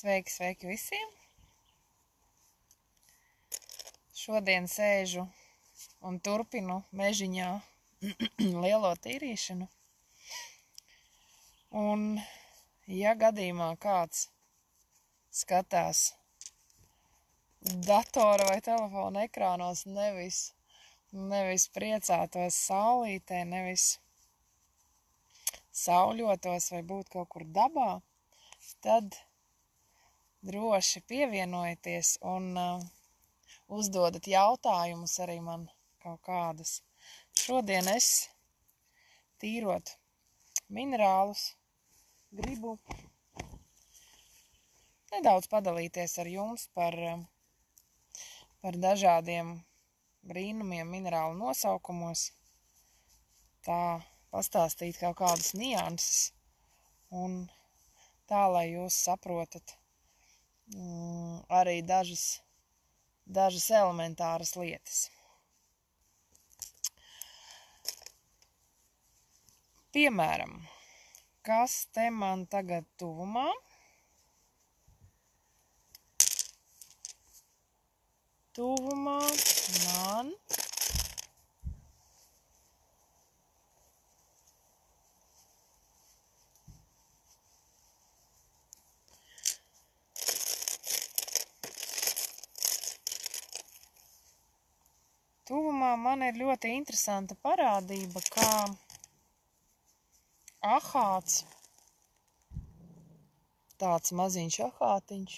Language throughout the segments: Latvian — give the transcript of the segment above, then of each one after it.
Sveiki, sveiki visiem! Šodien sēžu un turpinu mežiņā lielo tīrīšanu. Un, ja gadījumā kāds skatās datora vai telefona ekrānos, nevis priecātos saulītē, nevis sauļotos vai būt kaut kur dabā, tad droši pievienojieties un uzdodat jautājumus arī man kaut kādus. Šodien es, tīrot minerālus, gribu nedaudz padalīties ar jums par dažādiem brīnumiem minerālu nosaukumos, tā pastāstīt kaut kādas nianses un tā, lai jūs saprotat arī dažas elementāras lietas. Piemēram, kas te man tagad tuvumā? Tuvumā man ir ļoti interesanta parādība, kā ahāts, tāds maziņš ahātiņš,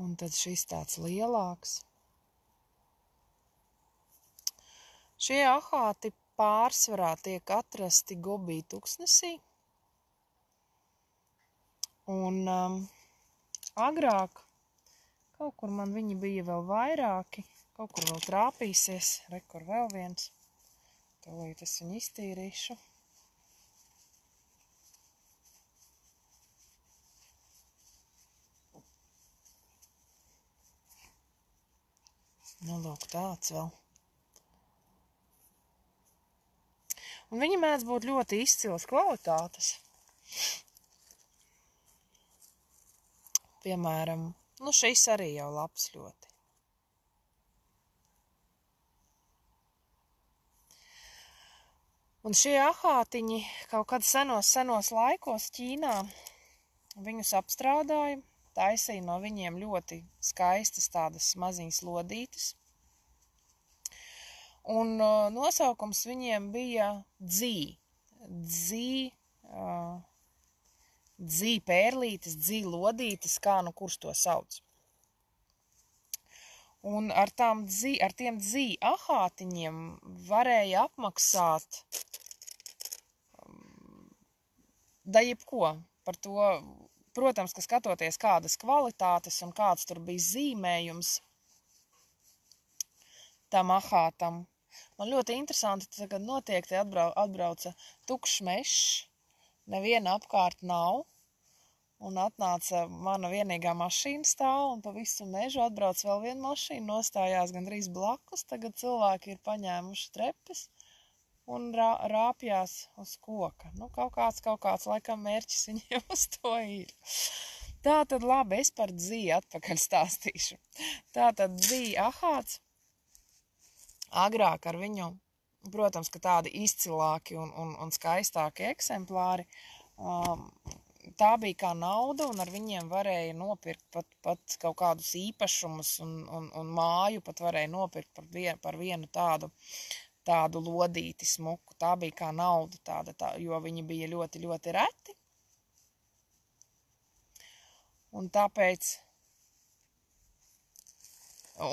un tad šis tāds lielāks. Šie ahāti pārsvarā tiek atrasti Gobī tuksnesī, un agrāk kaut kur man viņi bija vēl vairāki, kaut kur vēl trāpīsies, rekur vēl viens. Tūlīt es viņu iztīrīšu. Nu, lūk, tāds vēl. Un viņi mēdz būt ļoti izcils kvalitātes. Piemēram, šis arī jau labs ļoti. Un šie ahātiņi kaut kad senos laikos Ķīnā viņus apstrādāja, taisīja no viņiem ļoti skaistas tādas maziņas lodītes. Un nosaukums viņiem bija dzī. Dzī pērlītes, dzī lodītes, kā nu kurš to sauc. Un ar tiem dzī ahātiņiem varēja apmaksāt da jebko par to, protams, ka skatoties kādas kvalitātes un kāds tur bija zīmējums tam ahātam. Man ļoti interesanti, tagad notiek, te atbrauca tukšs mežs, neviena apkārt nav, un atnāca mana vienīgā mašīna stāv, un pa visu mežu atbrauc vēl viena mašīna, nostājās gandrīz blakus, tagad cilvēki ir paņēmuši trepes un rāpjās uz koka. Nu, kaut kāds laikam mērķis viņiem uz to ir. Tātad labi, es par dzī atpakaļ stāstīšu. Tātad dzī ahāts, agrāk ar viņu, protams, ka tādi izcilāki un skaistāki eksemplāri, tā bija kā nauda, un ar viņiem varēja nopirkt pat kaut kādus īpašumus un māju pat varēja nopirkt par vienu tādu lodīti smuku. Tā bija kā nauda jo viņi bija ļoti, ļoti reti. Un tāpēc,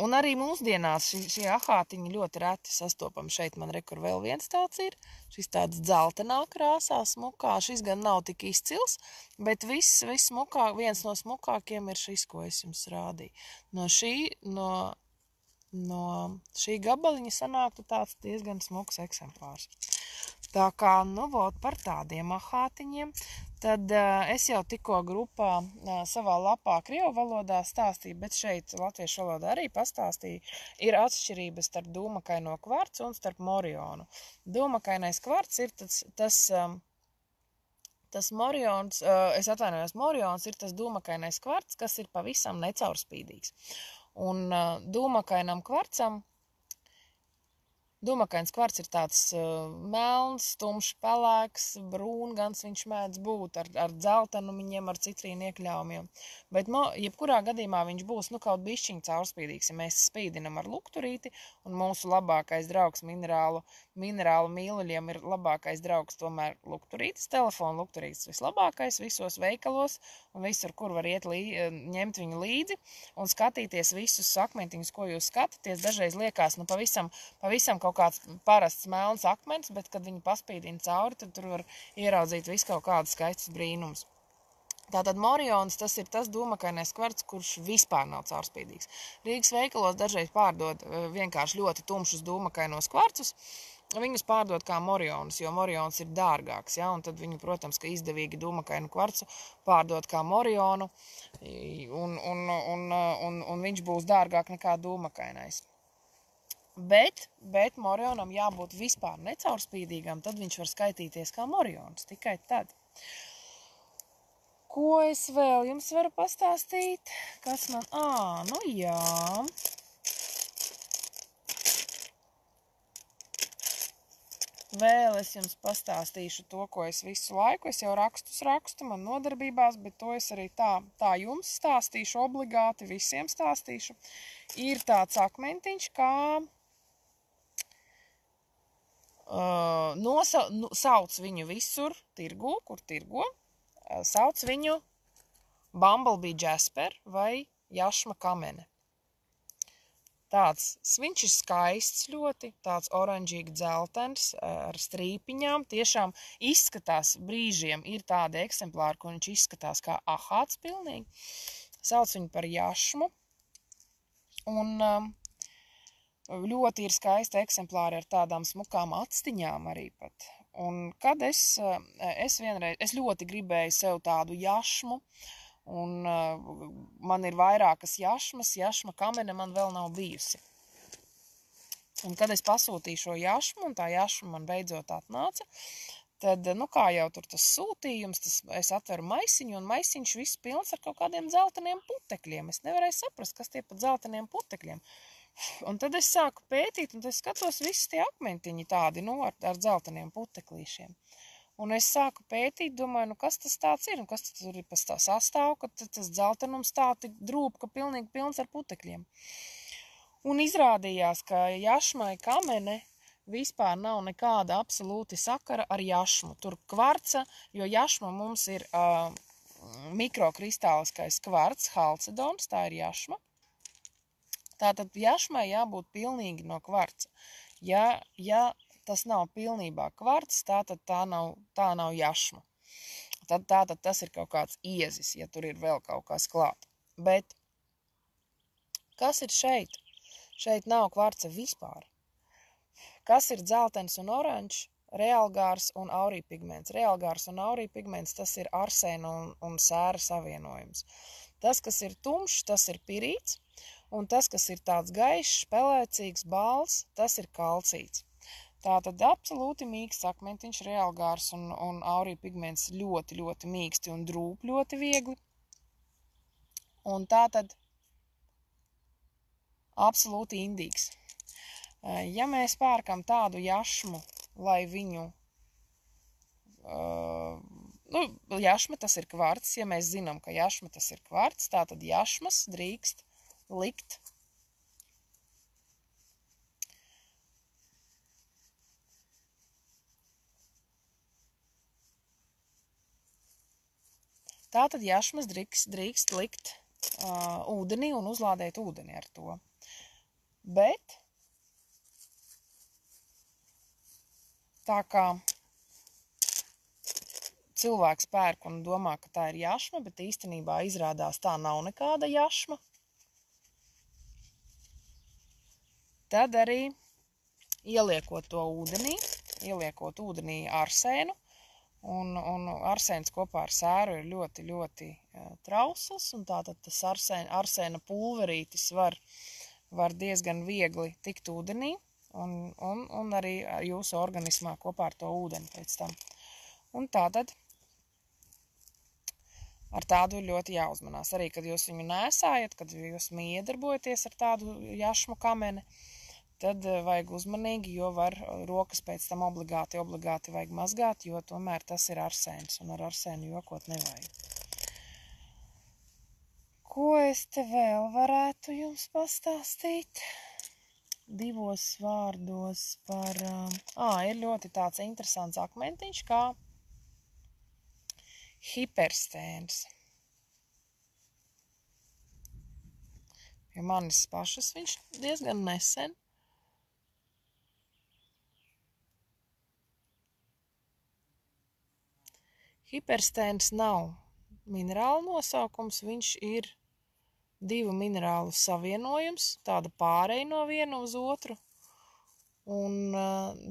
un arī mūsdienās šie ahātiņi ļoti reti sastopami. Šeit man rekur vēl viens tāds ir. Šis tāds dzeltenā krāsā smukā. Šis gan nav tik izcils, bet viens no smukākiem ir šis, ko es jums rādīju. No šī gabaliņa sanāktu tāds diezgan smuks eksemplārs. Tā kā, par tādiem ahātiņiem. Tad es jau tikko grupā savā lapā krievu valodā stāstīju, bet šeit latviešu valodā arī pastāstīju, ir atšķirības starp dūmakaino kvarcu un starp morionu. Dūmakainais kvarts ir tas morions, es atvainojos, morions ir tas dūmakainais kvarts, kas ir pavisam necaurspīdīgs. Un dūmakainam kvarcam, dūmakains kvarts ir tāds melns, tumšs, pelēks, brūngans viņš mēdz būt ar dzeltenumiņiem, ar citrīnu iekļaujumiem. Bet jebkurā gadījumā viņš būs kaut bišķiņ caurspīdīgs, ja mēs spīdinam ar lukturīti, un mūsu labākais draugs minerālu mīluļiem ir labākais draugs tomēr lukturītis. Telefona lukturītis vislabākais visos veikalos un visur, kur var iet ņemt viņu līdzi un skatīties visus akmentiņus, ko jūs skatāties. Dažreiz liekas, pavisam kaut kāds parasts melns akmens, bet, kad viņi paspīdina cauri, tad tur var ieraudzīt visu kaut kādus skaistus brīnumus. Tātad morions, tas ir tas dūmakainais kvarts, kurš vispār nav caurspīdīgs. Rīgas veikalos dažreiz pārdod vienkārši ļoti tumšus dūmakainos kvarcus. Viņus pārdod kā morionus, jo morions ir dārgāks, ja? Un tad viņi, protams, ka izdevīgi dūmakainu kvarcu pārdod kā morionu, un viņš būs dārgāk nekā dūmakainais. Bet morionam jābūt vispār necaurspīdīgam, tad viņš var skaitīties kā morions, tikai tad. Ko es vēl jums varu pastāstīt? Kas man... nu jā. Vēl es jums pastāstīšu to, ko es visu laiku, es jau rakstu man nodarbībās, bet to es arī tā jums stāstīšu obligāti, visiem stāstīšu. Ir tāds akmentiņš, kā... sauc viņu visur tirgu, kur tirgo, sauc viņu Bumblebee Jasper vai jašma kamene. Viņš ir skaists ļoti, tāds oranžīgi dzeltens ar strīpiņām, tiešām izskatās brīžiem, ir tādi eksemplāri, ko viņš izskatās kā ahāts pilnīgi. Sauc viņu par jašmu, un... ļoti ir skaisti eksemplāri ar tādām smukām atstiņām arī pat. Un kad es ļoti gribēju sev tādu jašmu, un man ir vairākas jašmas, jašma kamene man vēl nav bijusi. Un kad es pasūtīju šo jašmu, un tā jašma man beidzot atnāca, tad, kā jau tur tas sūtījums, es atveru maisiņu, un maisiņš viss pilns ar kaut kādiem dzelteniem putekļiem. Es nevarēju saprast, kas tie pa dzelteniem putekļiem. Un tad es sāku pētīt, un es skatos visi tie akmentiņi tādi, ar dzelteniem puteklīšiem. Un es sāku pētīt, domāju, kas tas tāds ir, un kas tur ir pēc tā sastāv, ka tas dzeltenums tā tik drūp, ka pilnīgi pilns ar putekļiem. Un izrādījās, ka jašmai kamene vispār nav nekāda absolūti sakara ar jašmu. Tur kvarca, jo jašma mums ir mikrokristāliskais kvarts, halcedons, tā ir jašma. Tātad jašmai jābūt pilnīgi no kvarca. Ja tas nav pilnībā kvarts, tātad tā nav jašma. Tātad tas ir kaut kāds iezis, ja tur ir vēl kaut kas klāt. Bet kas ir šeit? Šeit nav kvarca vispār. Kas ir dzeltens un oranžs? Reālgārs un aurīpigments. Reālgārs un aurīpigments, tas ir arsēna un sēra savienojums. Tas, kas ir tumšs, tas ir pirīts. Un tas, kas ir tāds gaišs, pelēcīgs, balts, tas ir kalcīts. Tātad absolūti mīksts akmentiņš, reālgārs un aurīpigments ļoti, ļoti mīksti un drūp ļoti viegli. Un tātad absolūti indīgs. Ja mēs pērkam tādu jašmu, lai viņu, jašma tas ir kvarts, ja mēs zinām, ka jašma tas ir kvarts, tātad jašmas drīkst likt tātad jašmas drīkst likt ūdenī un uzlādēt ūdeni ar to. Bet tā kā cilvēks pērk un domā, ka tā ir jašma, bet īstenībā izrādās tā nav nekāda jašma, tad arī ieliekot to ūdenī, ieliekot ūdenī arsēnu Un arsēns kopā ar sēru ir ļoti, ļoti trausls, un tātad tas arsēna pulverītis var diezgan viegli tikt ūdenī, un arī jūsu organismā kopā ar to ūdeni pēc tam. Un tātad ar tādu ir ļoti jāuzmanās. Arī, kad jūs viņu nēsājat, kad jūs iedarbojaties ar tādu jašmu kameni, tad vajag uzmanīgi, jo var rokas pēc tam obligāti vajag mazgāt, jo tomēr tas ir arsēns, un ar arsēnu jokot nevajag. Ko es te vēl varētu jums pastāstīt? 2 vārdos par... ir ļoti tāds interesants akmentiņš, kā hiperstēns. Pie manis pašas viņš diezgan nesen. Hiperstēns nav minerāla nosaukums, viņš ir 2 minerālu savienojums, tāda pāreja no viena uz otru. Un,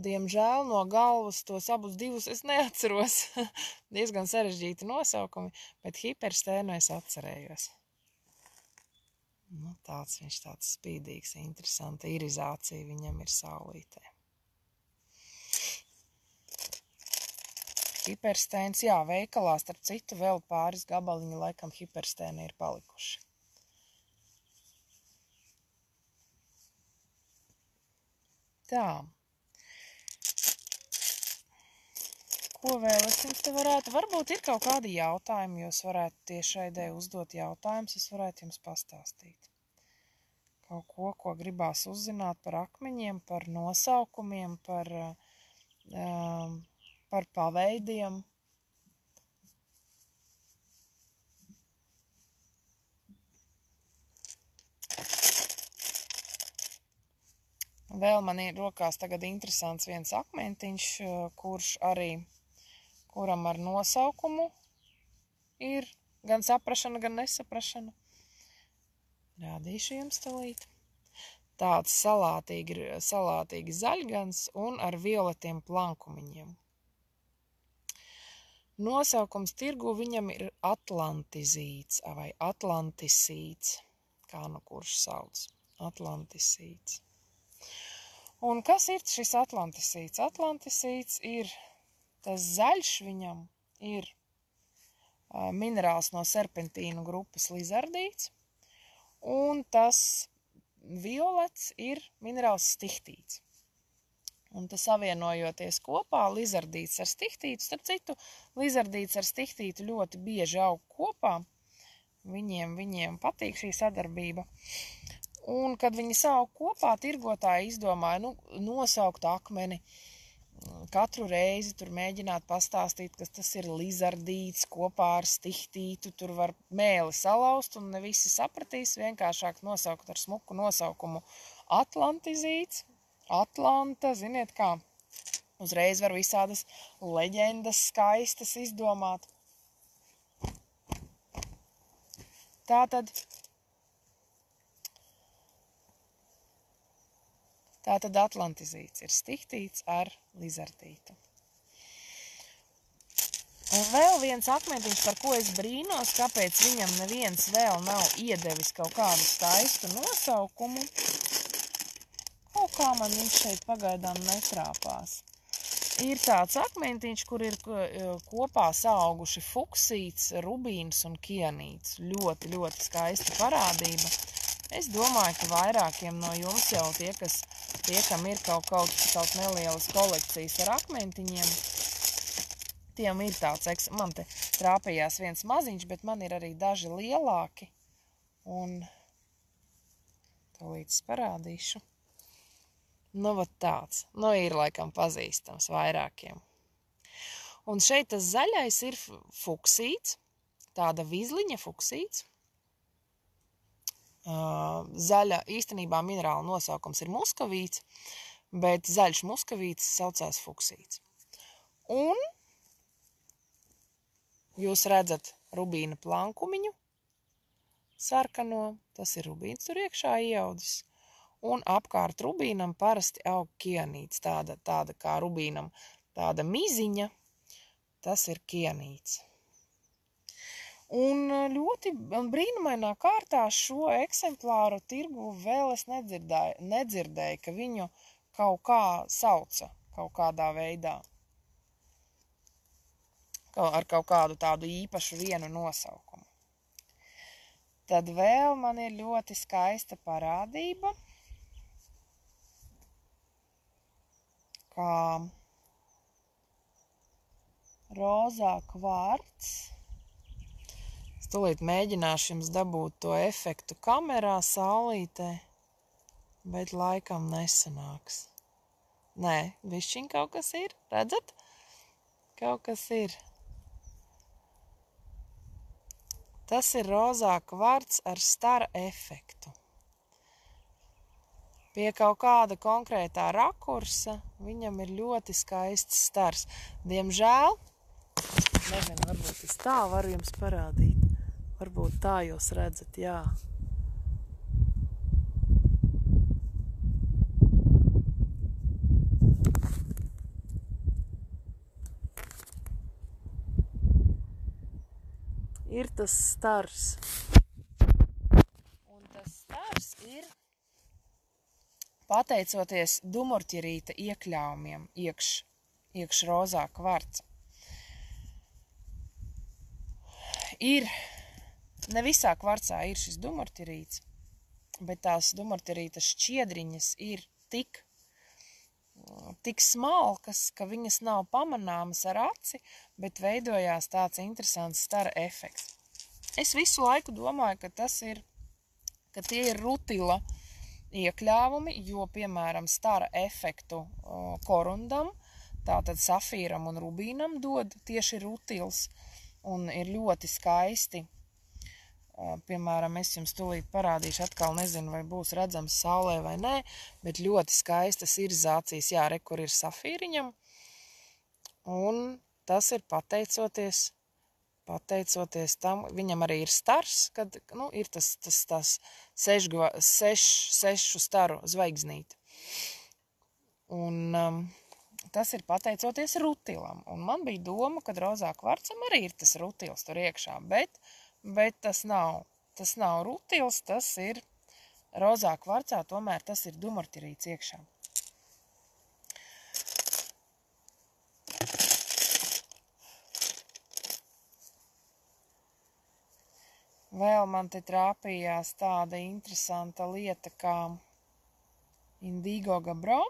diemžēl, no galvas tos abus divus es neatceros. Diezgan sarežģīti nosaukumi, bet hiperstēnu es atcerējos. Nu, viņš tāds spīdīgs, interesanta irizācija viņam ir saulītē. Hiperstēns, jā, veikalā, starp citu, vēl pāris gabaliņi laikam hiperstēni ir palikuši. Tā. Ko vēl es jums te varētu? Varbūt ir kaut kādi jautājumi, jūs varētu tiešraidē uzdot jautājumus, es varētu jums pastāstīt. Kaut ko gribās uzzināt par akmeņiem, par nosaukumiem, par paveidiem. Vēl man ir rokās tagad interesants viens akmentiņš, kuram ar nosaukumu ir gan saprašana, gan nesaprašana. Rādīšu jums tūlīt. Tāds salātīgi zaļgans un ar violetiem plankumiņiem. Nosaukums tirgu viņam ir atlantizīts vai atlantisīts, kā nu kurš sauc. Atlantisīts. Un kas ir šis atlantisīts? Atlantisīts ir tas zaļš viņam, ir minerāls no serpentīnu grupas lizardīts, un tas violets ir minerāls stihtīts. Un tas savienojoties kopā, lizardīts ar stihtītu, starp citu, lizardīts ar stihtītu ļoti bieži aug kopā. Viņiem patīk šī sadarbība. Un, kad viņi saug kopā, tirgotāji izdomāja nosaukt akmeni. Katru reizi tur mēģināt pastāstīt, ka tas ir lizardīts kopā ar stihtītu. Tur var mēli salauzt un ne visi sapratīs. Vienkāršāk nosaukt ar smuku nosaukumu atlantizīts. Atlanta, ziniet kā, uzreiz var visādas leģendas skaistas izdomāt. Tātad atlantizīts ir stihtīts ar lizardītu. Un vēl viens akmentiņš, par ko es brīnos, kāpēc viņam neviens vēl nav iedevis kaut kādu skaistu nosaukumu. Kaut kā man viņš šeit pagaidām netrāpās. Ir tāds akmentiņš, kur ir kopā saauguši fuksīts, rubīns un kianīts. Ļoti, ļoti skaista parādība. Es domāju, ka vairākiem no jums jau tie, kam ir kaut nelielas kolekcijas ar akmentiņiem, tiem ir tāds, man te trāpījās viens maziņš, bet man ir arī daži lielāki. Un tūlīt parādīšu. Nu, vat tāds. Nu, ir laikam pazīstams vairākiem. Un šeit tas zaļais ir fuksīts, tāda vizliņa fuksīts. Zaļa īstenībā minerāla nosaukums ir muskavīts, bet zaļš muskavīts saucās fuksīts. Un jūs redzat rubīna plankumiņu sarkano, tas ir rubīns tur iekšā ieaudzis. Un apkārt rubīnam parasti aug kianīts, tāda kā rubīnam, tāda miziņa, tas ir kienīts. Un ļoti brīnumainā kārtā šo eksemplāru tirgu vēl es nedzirdēju, ka viņu kaut kā sauca, kaut kādā veidā. Ar kaut kādu tādu īpašu vienu nosaukumu. Tad vēl man ir ļoti skaista parādība, kā rozā kvarts. Es tūlīt mēģināšu jums dabūt to efektu kamerā, saulītē, bet laikam nesanāks. Nē, bišķiņ kaut kas ir, redzat? Kaut kas ir. Tas ir rozā kvarts ar stara efektu. Pie kaut kāda konkrētā rakursa viņam ir ļoti skaists stars. Diemžēl, nezinu, varbūt es tā varu jums parādīt. Varbūt tā jūs redzat, jā. Ir tas stars. Un tas stars ir pateicoties dumurķierīta iekļaumiem iekš rozā kvarca. Ne visā kvarcā ir šis dumurķierīts, bet tās dumurķierītas šķiedriņas ir tik smalkas, ka viņas nav pamanāmas ar aci, bet veidojās tāds interesants stara efekts. Es visu laiku domāju, ka tie ir rutila iekļāvumi, jo, piemēram, stara efektu korundam, tātad safīram un rubīnam dod tieši rutils un ir ļoti skaisti. Piemēram, es jums tūlīt parādīšu, atkal nezinu, vai būs redzams saulē vai nē, bet ļoti skaistas irizācijas, jā, re, kur ir safīriņam, un tas ir pateicoties tam, viņam arī ir stars, kad, ir tas sešu staru zvaigznīti. Un tas ir pateicoties rutilam, un man bija doma, ka rozā kvarcam arī ir tas rutils tur iekšā, bet tas nav rutils, tas ir rozā kvarcā, tomēr tas ir dumurķierīts iekšā. Vēl man te trāpījās tāda interesanta lieta kā Indigo Gabbro,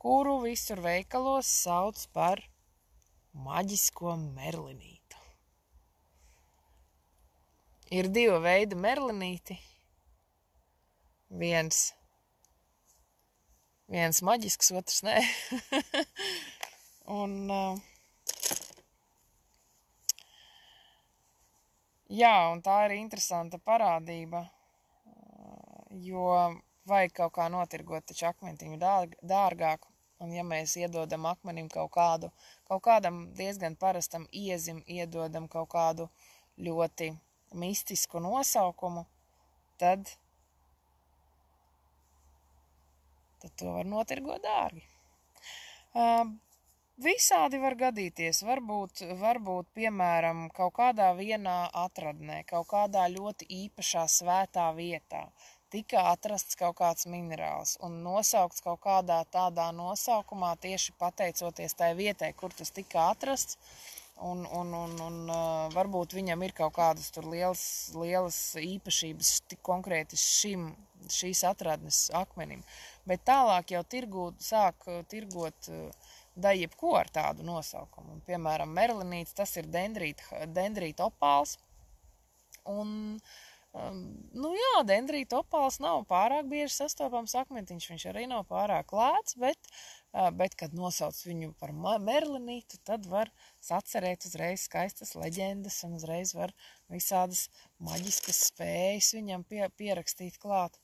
kuru visur veikalos sauc par maģisko merlinītu. Ir divi veidi merlinīti. Viens maģisks, otrs nē. Un tā ir interesanta parādība, jo vajag kaut kā notirgot taču akmentiņu dārgāku. Un ja mēs iedodam akmenim kaut kādam diezgan parastam iezim, iedodam kaut kādu ļoti mistisku nosaukumu, tad to var notirgot dārgi. Visādi var gadīties, varbūt piemēram, kaut kādā vienā atradnē, kaut kādā ļoti īpašā svētā vietā tika atrasts kaut kāds minerāls un nosaukts kaut kādā tādā nosaukumā tieši pateicoties tai vietai, kur tas tika atrasts, un varbūt viņam ir kaut kādas tur lielas īpašības konkrēti šīs atradnes akmenim. Bet tālāk jau sāk tirgot jebko ar tādu nosaukumu. Un, piemēram, merlinīts, tas ir dendrīta opāls. Un, dendrīta opāls nav pārāk bieži sastopams akmentiņš, viņš arī nav pārāk lēts, bet kad nosauc viņu par merlinītu, tad var sacerēt uzreiz skaistas leģendas un uzreiz var visādas maģiskas spējas viņam pierakstīt klāt.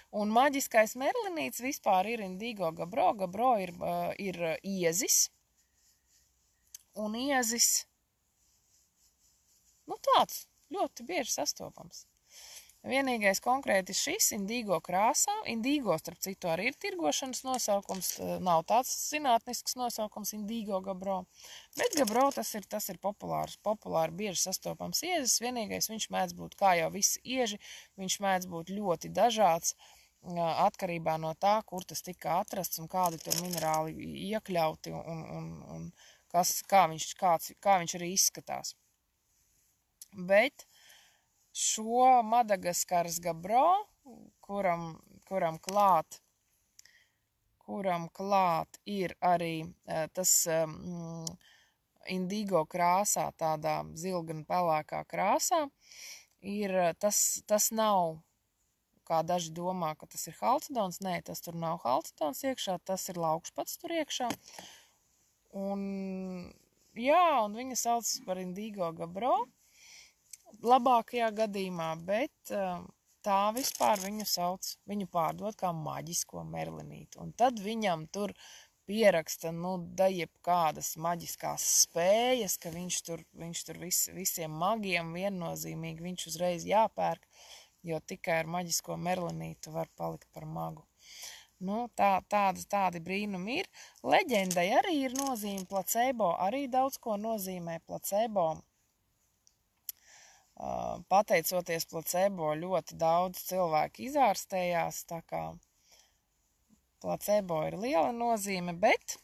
Un maģiskais merlinīts vispār ir Indigo Gabbro. Gabbro ir iezis. Un iezis, tāds ļoti bieži sastopams. Vienīgais konkrēti šis indīgo krāsā, indīgo starp citu arī ir tirgošanas nosaukums, nav tāds zinātnisks nosaukums indīgo gabro, bet gabro tas ir populāri bieži sastopams iezis, vienīgais viņš mēdz būt, kā jau visi ieži, viņš mēdz būt ļoti dažāds, atkarībā no tā, kur tas tika atrasts un kādi tur minerāli iekļauti un kā viņš arī izskatās. Bet šo Madagaskaras gabro, kuram klāt ir arī tas indīgo krāsā, tādā zilgan pelēkā krāsā, tas nav, kā daži domā, ka tas ir halcidons. Nē, tas tur nav halcidons iekšā, tas ir laukšpats tur iekšā. Un viņa sauc par indīgo gabro labākajā gadījumā, bet tā vispār viņu pārdod kā maģisko merlinīti. Un tad viņam tur pieraksta, jebkādas maģiskās spējas, ka viņš tur visiem magiem viennozīmīgi viņš uzreiz jāpērk, jo tikai ar maģisko merlinītu var palikt par magu. Tādi brīnumi ir. Leģendai arī ir nozīme, placebo arī daudz ko nozīmē. Placebo, pateicoties placebo, ļoti daudz cilvēku izārstējās, tā kā placebo ir liela nozīme, bet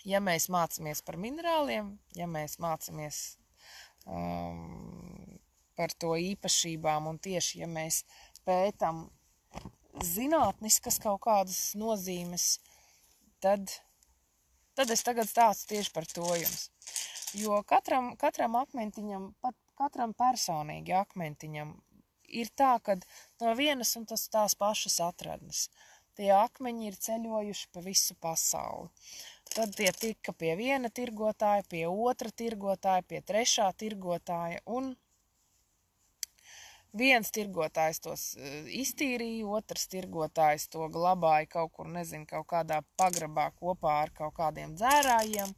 ja mēs mācamies par minerāliem, ja mēs mācamies par to īpašībām, un tieši, ja mēs pētam zinātniskas kaut kādas nozīmes, tad es tagad stāstu tieši par to jums. Jo katram akmentiņam, pat katram personīgi akmentiņam, ir tā, ka no vienas un tās pašas atradnes. Tie akmeņi ir ceļojuši pa visu pasauli. Tad tie tika pie viena tirgotāja, pie otra tirgotāja, pie trešā tirgotāja, un viens tirgotājs tos iztīrīja, otrs tirgotājs to glabāja kaut kur, kaut kādā pagrabā kopā ar kaut kādiem dzērājiem,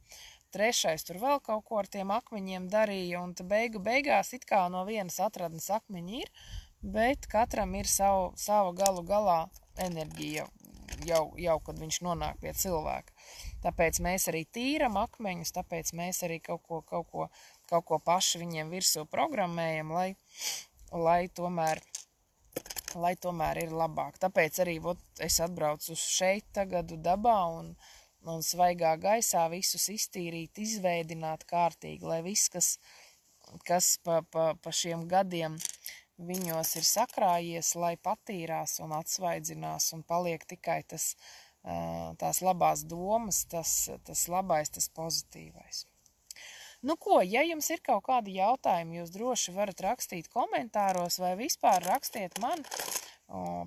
trešais tur vēl kaut ko ar tiem akmeņiem darīja, un beigās it kā no vienas atradnes akmeņi ir, bet katram ir sava galu galā enerģija, jau kad viņš nonāk pie cilvēka. Tāpēc mēs arī tīram akmeņus, tāpēc mēs arī kaut ko paši viņiem virsū programmējam, lai tomēr ir labāk. Tāpēc arī es atbraucu uz šeit tagad dabā un svaigā gaisā visus iztīrīt, izveidināt kārtīgi, lai viss, kas pa šiem gadiem viņos ir sakrājies, lai patīrās un atsvaidzinās un paliek tikai tās labās domas, tas labais, tas pozitīvais. Ja jums ir kaut kādi jautājumi, jūs droši varat rakstīt komentāros vai vispār rakstiet man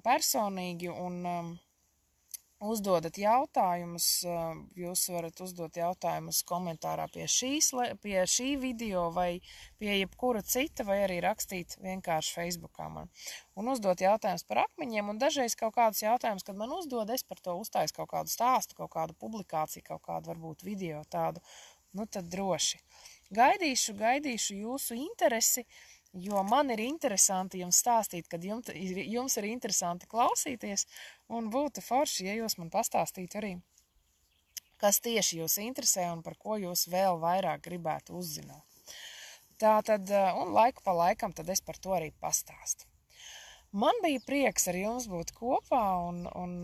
personīgi un uzdodat jautājumus. Jūs varat uzdot jautājumus komentārā pie šī video vai pie jebkura cita, vai arī rakstīt vienkārši Facebookā man. Un uzdot jautājumus par akmeņiem, un dažreiz kaut kādus jautājumus, kad man uzdod, es par to uztaisu kaut kādu stāstu, kaut kādu publikāciju, kaut kādu varbūt video tādu. Tad droši. Gaidīšu jūsu interesi, jo man ir interesanti jums stāstīt, kad jums ir interesanti klausīties, un būtu forši, ja jūs man pastāstītu arī, kas tieši jūs interesē un par ko jūs vēl vairāk gribētu uzzināt. Tātad, un laiku pa laikam, tad es par to arī pastāstu. Man bija prieks ar jums būt kopā un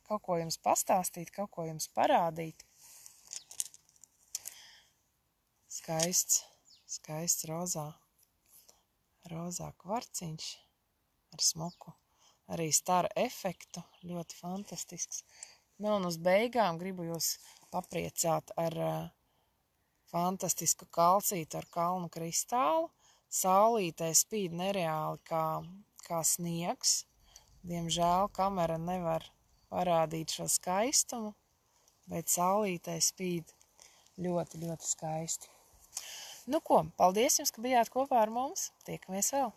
kaut ko jums pastāstīt, kaut ko jums parādīt. Skaists rozā kvarciņš ar smuku, arī stara efektu, ļoti fantastisks. Un uz beigām gribu jūs papriecāt ar fantastisku kalcītu ar kalnu kristālu. Saulītē spīd nereāli kā sniegs. Diemžēl kamera nevar parādīt šo skaistumu, bet saulītē spīd ļoti, ļoti skaisti. Paldies jums, ka bijāt kopā ar mums. Tiekamies vēl!